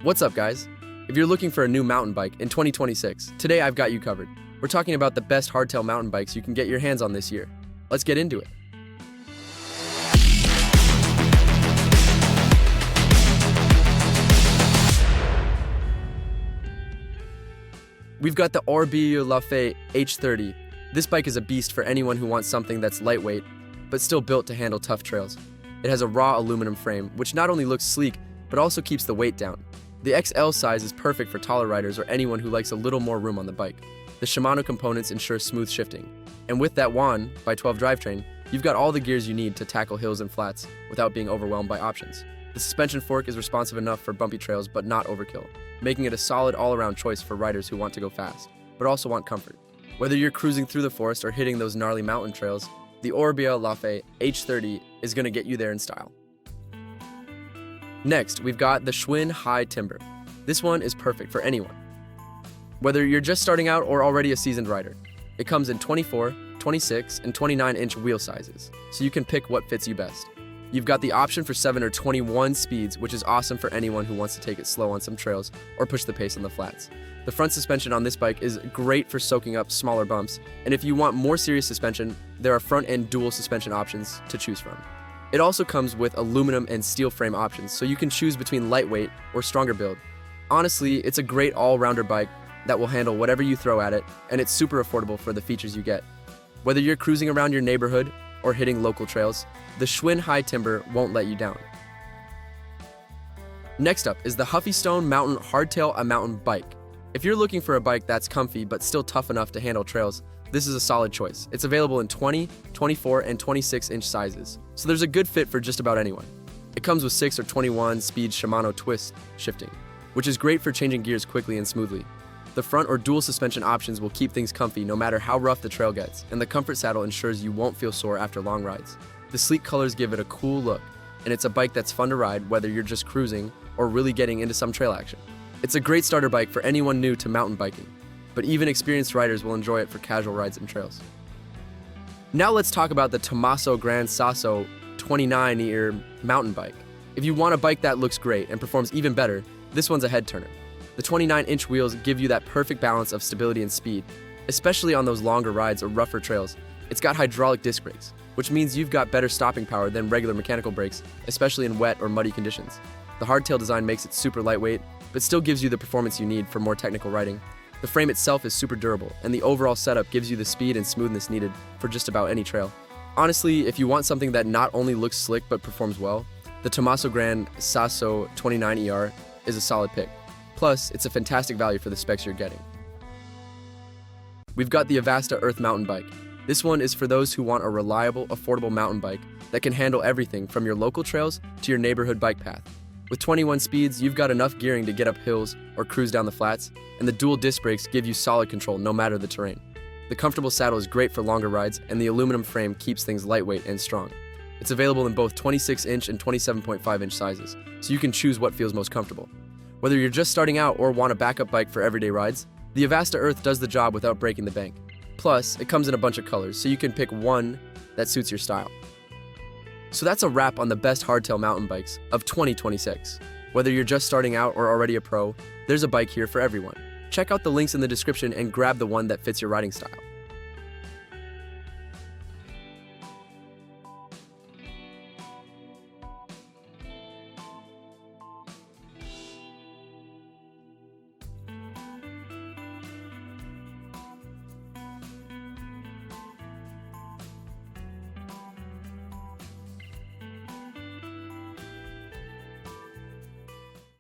What's up, guys? If you're looking for a new mountain bike in 2026, today I've got you covered. We're talking about the best hardtail mountain bikes you can get your hands on this year. Let's get into it. We've got the AVASTA H30. This bike is a beast for anyone who wants something that's lightweight, but still built to handle tough trails. It has a raw aluminum frame, which not only looks sleek, but also keeps the weight down. The XL size is perfect for taller riders or anyone who likes a little more room on the bike. The Shimano components ensure smooth shifting. And with that WAN by 12 drivetrain, you've got all the gears you need to tackle hills and flats without being overwhelmed by options. The suspension fork is responsive enough for bumpy trails, but not overkill, making it a solid all-around choice for riders who want to go fast, but also want comfort. Whether you're cruising through the forest or hitting those gnarly mountain trails, the AVASTA H30 is going to get you there in style. Next, we've got the Schwinn High Timber. This one is perfect for anyone, whether you're just starting out or already a seasoned rider. It comes in 24, 26, and 29-inch wheel sizes, so you can pick what fits you best. You've got the option for 7 or 21 speeds, which is awesome for anyone who wants to take it slow on some trails or push the pace on the flats. The front suspension on this bike is great for soaking up smaller bumps, and if you want more serious suspension, there are front-end dual suspension options to choose from. It also comes with aluminum and steel frame options, so you can choose between lightweight or stronger build. Honestly, it's a great all-rounder bike that will handle whatever you throw at it, and it's super affordable for the features you get. Whether you're cruising around your neighborhood or hitting local trails, the Schwinn High Timber won't let you down. Next up is the Huffy Mountain Hardtail, a mountain bike. If you're looking for a bike that's comfy but still tough enough to handle trails, this is a solid choice. It's available in 20, 24, and 26-inch sizes, so there's a good fit for just about anyone. It comes with 6 or 21 speed Shimano twist shifting, which is great for changing gears quickly and smoothly. The front or dual suspension options will keep things comfy no matter how rough the trail gets, and the comfort saddle ensures you won't feel sore after long rides. The sleek colors give it a cool look, and it's a bike that's fun to ride whether you're just cruising or really getting into some trail action. It's a great starter bike for anyone new to mountain biking, but even experienced riders will enjoy it for casual rides and trails. Now let's talk about the Tommaso Gran Sasso 29-ear mountain bike. If you want a bike that looks great and performs even better, this one's a head turner. The 29-inch wheels give you that perfect balance of stability and speed, especially on those longer rides or rougher trails. It's got hydraulic disc brakes, which means you've got better stopping power than regular mechanical brakes, especially in wet or muddy conditions. The hardtail design makes it super lightweight, but still gives you the performance you need for more technical riding. The frame itself is super durable, and the overall setup gives you the speed and smoothness needed for just about any trail. Honestly, if you want something that not only looks slick but performs well, the Tommaso Gran Sasso 29ER is a solid pick. Plus, it's a fantastic value for the specs you're getting. We've got the AVASTA Earth mountain bike. This one is for those who want a reliable, affordable mountain bike that can handle everything from your local trails to your neighborhood bike path. With 21 speeds, you've got enough gearing to get up hills or cruise down the flats, and the dual disc brakes give you solid control no matter the terrain. The comfortable saddle is great for longer rides, and the aluminum frame keeps things lightweight and strong. It's available in both 26-inch and 27.5-inch sizes, so you can choose what feels most comfortable. Whether you're just starting out or want a backup bike for everyday rides, the AVASTA Earth does the job without breaking the bank. Plus, it comes in a bunch of colors, so you can pick one that suits your style. So that's a wrap on the best hardtail mountain bikes of 2026. Whether you're just starting out or already a pro, there's a bike here for everyone. Check out the links in the description and grab the one that fits your riding style.